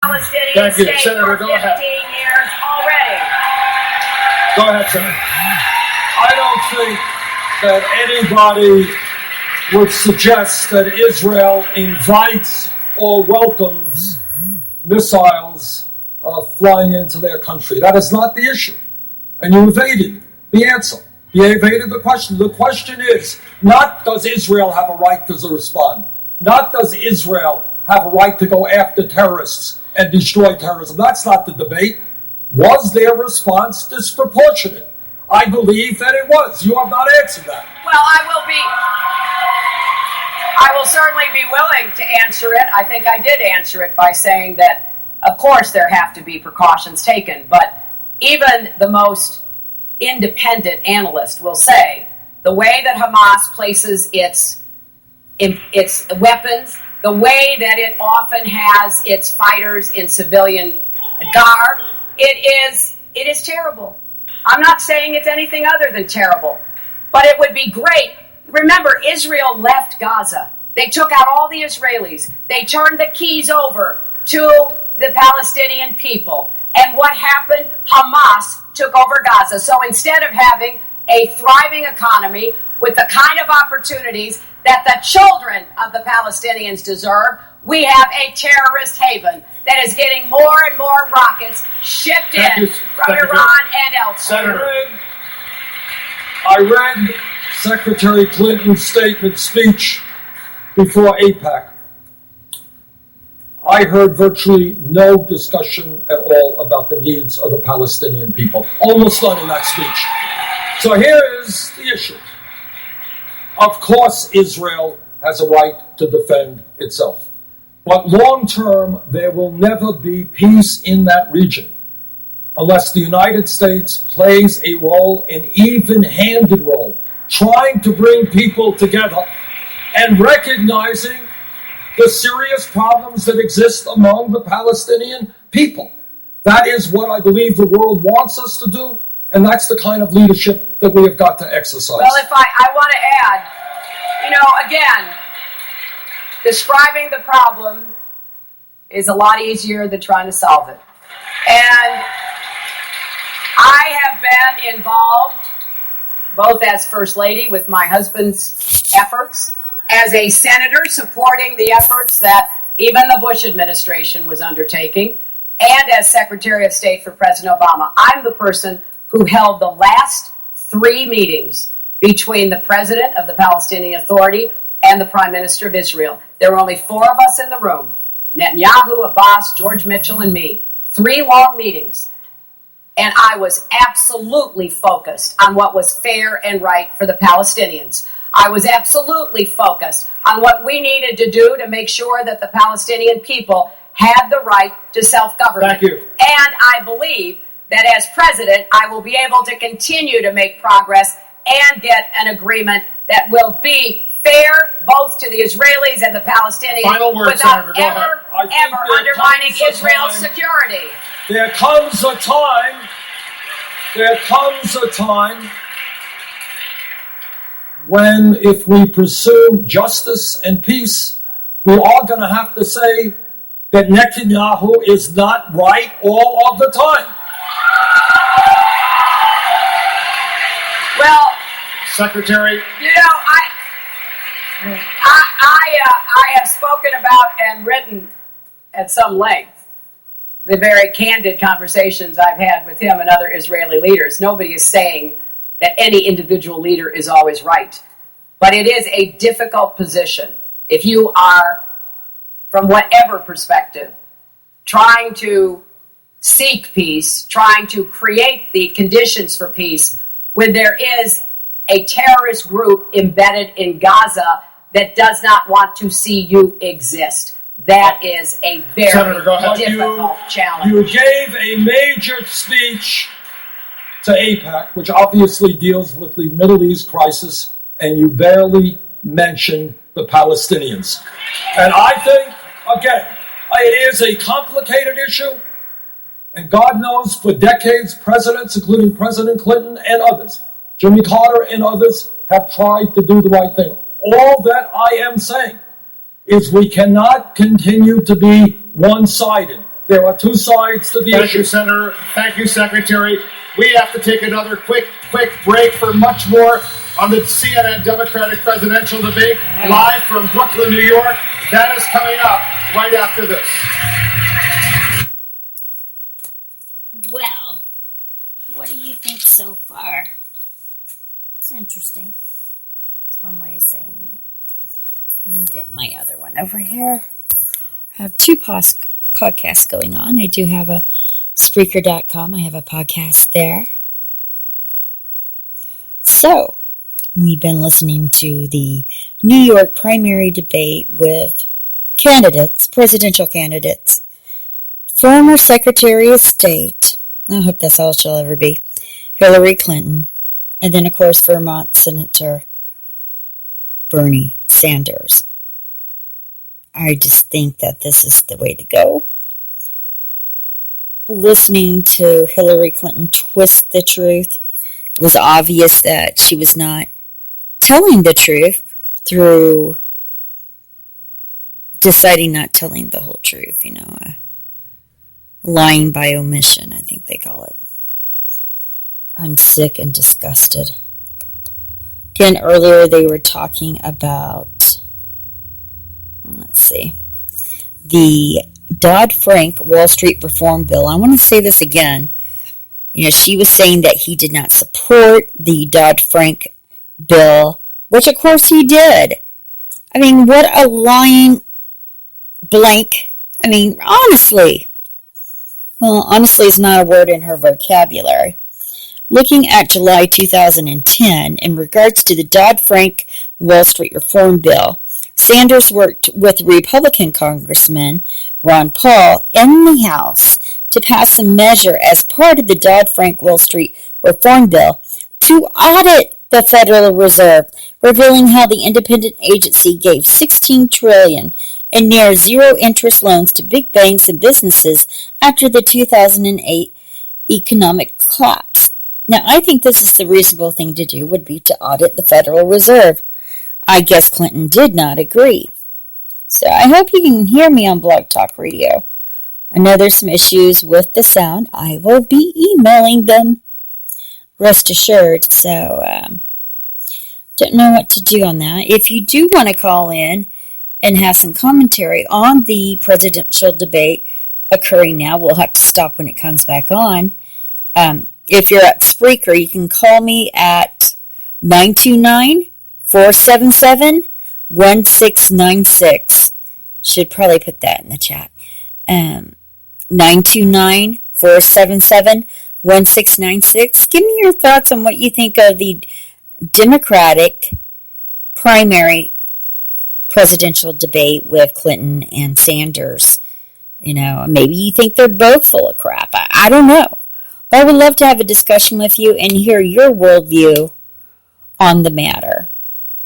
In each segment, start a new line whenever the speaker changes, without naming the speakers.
Palestinian state
Senator,
for 15 years already.
Go ahead, Senator. I don't think that anybody would suggest that Israel invites or welcomes missiles flying into their country. That is not the issue. And you evaded the answer. You evaded the question. The question is not does Israel have a right to respond, not does Israel have a right to go after terrorists and destroy terrorism. That's not the debate. Was their response disproportionate? I believe that it was. You have not answered that.
Well, I will certainly be willing to answer it. I think I did answer it by saying that, of course, there have to be precautions taken, but even the most independent analyst will say the way that Hamas places its weapons, the way that it often has its fighters in civilian garb, it is terrible. I'm not saying it's anything other than terrible, but it would be great. Remember, Israel left Gaza. They took out all the Israelis. They turned the keys over to the Palestinian people. And what happened? Hamas took over Gaza. So instead of having a thriving economy with the kind of opportunities that the children of the Palestinians deserve, we have a terrorist haven that is getting more and more rockets shipped in from Iran and elsewhere.
Senator, I read Secretary Clinton's speech before AIPAC. I heard virtually no discussion at all about the needs of the Palestinian people. Almost none in that speech. So here is the issue. Of course, Israel has a right to defend itself. But long term, there will never be peace in that region unless the United States plays a role, an even-handed role, trying to bring people together and recognizing the serious problems that exist among the Palestinian people. That is what I believe the world wants us to do, and that's the kind of leadership that we have got to exercise.
Well, if I want to add, again, describing the problem is a lot easier than trying to solve it. And I have been involved, both as First Lady with my husband's efforts, as a senator supporting the efforts that even the Bush administration was undertaking, and as Secretary of State for President Obama. I'm the person who held the last 3 meetings between the President of the Palestinian Authority and the Prime Minister of Israel. There were only 4 of us in the room: Netanyahu, Abbas, George Mitchell, and me. 3 long meetings. And I was absolutely focused on what was fair and right for the Palestinians. I was absolutely focused on what we needed to do to make sure that the Palestinian people had the right to self-government.
Thank you.
And I believe that as president, I will be able to continue to make progress and get an agreement that will be fair both to the Israelis and the Palestinians.
Final word,
without
Senator. Go ahead.
ever undermining Israel's security.
There comes a time when, if we pursue justice and peace, we are going to have to say that Netanyahu is not right all of the time.
Well,
Secretary.
I have spoken about and written at some length the very candid conversations I've had with him and other Israeli leaders. Nobody is saying that any individual leader is always right. But it is a difficult position if you are, from whatever perspective, trying to seek peace, trying to create the conditions for peace, when there is a terrorist group embedded in Gaza that does not want to see you exist. That is a very difficult challenge.
You gave a major speech to AIPAC, which obviously deals with the Middle East crisis, and you barely mentioned the Palestinians. And I think, again, it is a complicated issue, and God knows for decades, presidents, including President Clinton and others, Jimmy Carter and others, have tried to do the right thing. All that I am saying is we cannot continue to be one-sided. There are two sides to the
Thank
issue.
you, Senator. Thank you, Secretary. We have to take another quick break for much more on the CNN Democratic presidential debate, live from Brooklyn, New York. That is coming up right after this.
Well, what do you think so far? It's interesting. It's one way of saying it. Let me get my other one over here. I have two podcasts going on. I do have a Spreaker.com. I have a podcast there. So, we've been listening to the New York primary debate with candidates, presidential candidates. Former Secretary of State, I hope that's all she'll ever be, Hillary Clinton, and then, of course, Vermont Senator Bernie Sanders. I just think that this is the way to go. Listening to Hillary Clinton twist the truth, it was obvious that she was not telling the truth through deciding not telling the whole truth, lying by omission, I think they call it. I'm sick and disgusted. Again, earlier they were talking about, the Dodd-Frank Wall Street Reform Bill. I want to say this again. She was saying that he did not support the Dodd-Frank bill, which of course he did. I mean, what a lying blank. I mean, honestly. Well, honestly is not a word in her vocabulary. Looking at July 2010, in regards to the Dodd-Frank Wall Street Reform Bill, Sanders worked with Republican Congressman Ron Paul in the House to pass a measure as part of the Dodd-Frank Wall Street Reform Bill to audit the Federal Reserve, revealing how the independent agency gave $16 trillion in near zero interest loans to big banks and businesses after the 2008 economic collapse. Now, I think this is the reasonable thing to do, would be to audit the Federal Reserve. I guess Clinton did not agree. So I hope you can hear me on Blog Talk Radio. I know there's some issues with the sound. I will be emailing them, rest assured. So, don't know what to do on that. If you do want to call in and have some commentary on the presidential debate occurring now, we'll have to stop when it comes back on. If you're at Spreaker, you can call me at 929-477-1696. Should probably put that in the chat. 929-477-1696. Give me your thoughts on what you think of the Democratic primary presidential debate with Clinton and Sanders. Maybe you think they're both full of crap. I don't know. But I would love to have a discussion with you and hear your worldview on the matter.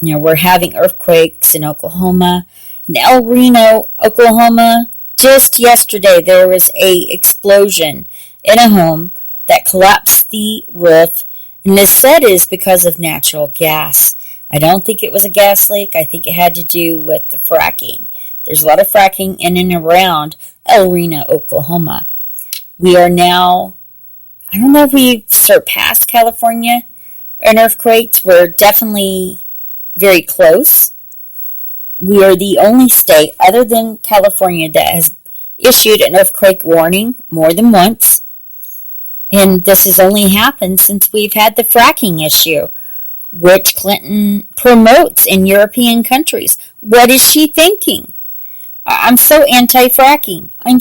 We're having earthquakes in Oklahoma. In El Reno, Oklahoma, just yesterday there was a explosion in a home that collapsed the roof, and it said is because of natural gas. I don't think it was a gas leak. I think it had to do with the fracking. There's a lot of fracking in and around El Reno, Oklahoma. We are now, I don't know if we've surpassed California in earthquakes. We're definitely very close. We are the only state other than California that has issued an earthquake warning more than once. And this has only happened since we've had the fracking issue, which Clinton promotes in European countries. What is she thinking? I'm so anti-fracking. I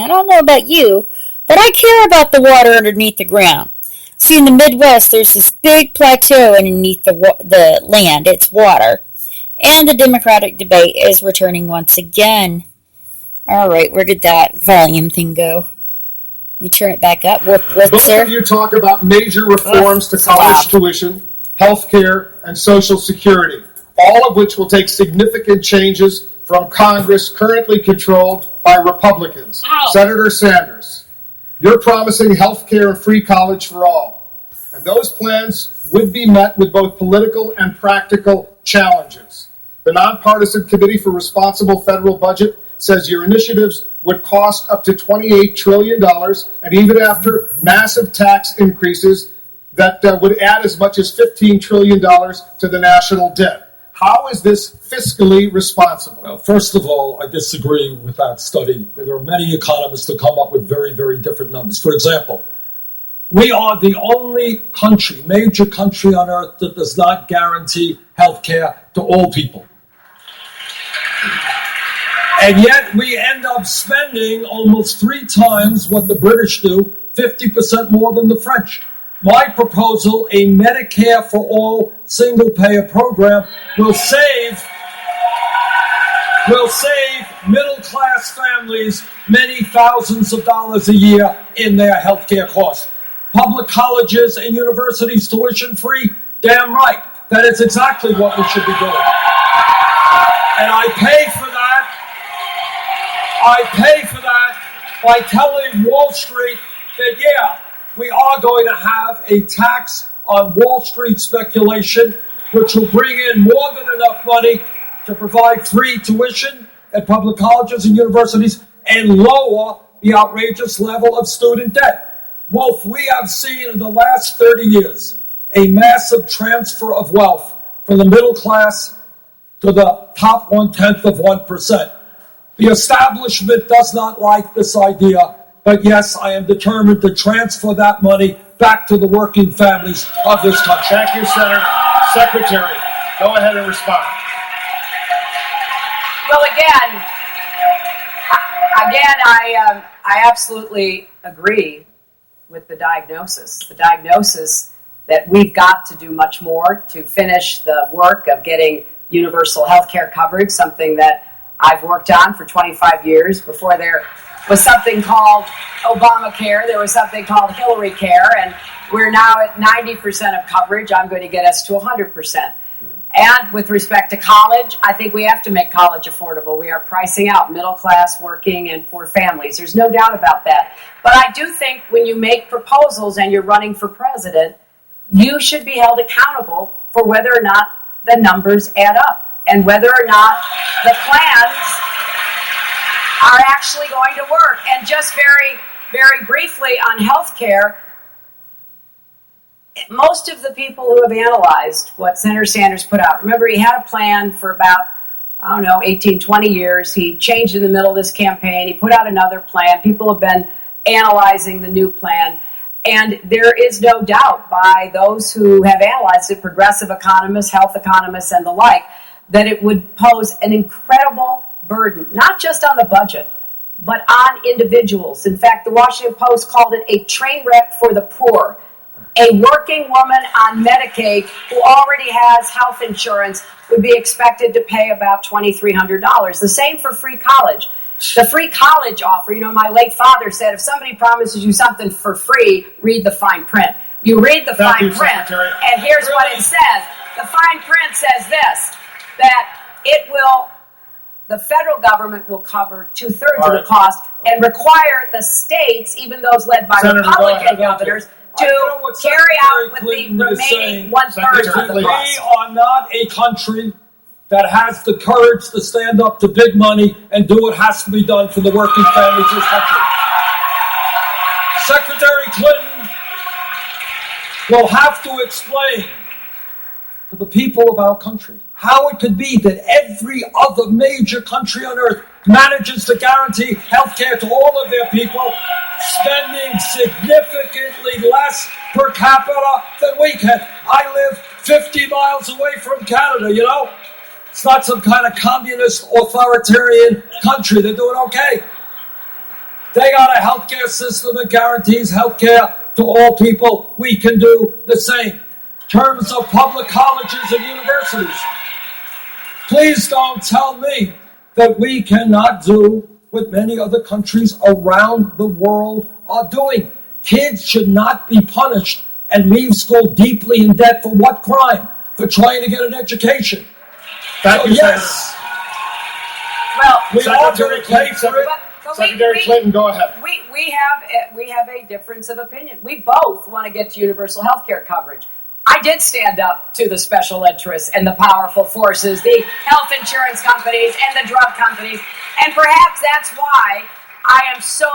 don't know about you, but I care about the water underneath the ground. See, in the Midwest, there's this big plateau underneath the land. It's water. And the Democratic debate is returning once again. All right, where did that volume thing go? Let me turn it back up.
Both of you talk about major reforms to college tuition, health care, and Social Security, all of which will take significant changes from Congress currently controlled by Republicans.
Ow.
Senator Sanders, you're promising health care and free college for all. And those plans would be met with both political and practical challenges. The Nonpartisan Committee for Responsible Federal Budget says your initiatives would cost up to $28 trillion, and even after massive tax increases, that would add as much as $15 trillion to the national debt. How is this fiscally responsible?
Well, first of all, I disagree with that study. There are many economists that come up with very, very different numbers. For example, we are the only country, major country on earth that does not guarantee health care to all people. And yet we end up spending almost 3 times what the British do, 50% more than the French. My proposal, a Medicare for all single-payer program, will save middle-class families many thousands of dollars a year in their health care costs. Public colleges and universities tuition-free? Damn right. That is exactly what we should be doing. And I pay for that by telling Wall Street that, yeah, we are going to have a tax on Wall Street speculation, which will bring in more than enough money to provide free tuition at public colleges and universities and lower the outrageous level of student debt. Wolf, we have seen in the last 30 years a massive transfer of wealth from the middle class to the top 0.1%. The establishment does not like this idea, but yes, I am determined to transfer that money back to the working families of this country.
Thank you, Senator. Secretary, go ahead and respond.
Well, again, I absolutely agree with the diagnosis. The diagnosis that we've got to do much more to finish the work of getting universal health care coverage, something that I've worked on for 25 years. Before there was something called Obamacare, there was something called Hillary Care, and we're now at 90% of coverage. I'm going to get us to 100%. And with respect to college, I think we have to make college affordable. We are pricing out middle class, working, and poor families. There's no doubt about that. But I do think when you make proposals and you're running for president, you should be held accountable for whether or not the numbers add up and whether or not the plans are actually going to work. And just very, very briefly on health care, most of the people who have analyzed what Senator Sanders put out, remember he had a plan for about, 18, 20 years. He changed in the middle of this campaign. He put out another plan. People have been analyzing the new plan. And there is no doubt by those who have analyzed it, progressive economists, health economists, and the like, that it would pose an incredible burden, not just on the budget, but on individuals. In fact, the Washington Post called it a train wreck for the poor. A working woman on Medicaid who already has health insurance would be expected to pay about $2,300. The same for free college. The free college offer, my late father said, if somebody promises you something for free, read the fine print. You read the fine print,
Secretary.
and here's what it says. The fine print says this, that the federal government will cover 2/3 of the cost and require the states, even those led by
Senator,
Republican governors, to carry out with the remaining 1/3 of the cost.
We are not a country that has the courage to stand up to big money and do what has to be done for the working families of this country. Secretary Clinton will have to explain to the people of our country how it could be that every other major country on earth manages to guarantee health care to all of their people, spending significantly less per capita than we can. I live 50 miles away from Canada, It's not some kind of communist authoritarian country. They're doing okay. They got a healthcare system that guarantees healthcare to all people. We can do the same. In terms of public colleges and universities, please don't tell me that we cannot do what many other countries around the world are doing. Kids should not be punished and leave school deeply in debt for what crime? For trying to get an education.
Thank you,
yes.
Well,
We are going to pay for it.
Secretary Clinton, go ahead.
We have a difference of opinion. We both want to get to universal health care coverage. I did stand up to the special interests and the powerful forces, the health insurance companies and the drug companies, and perhaps that's why I am so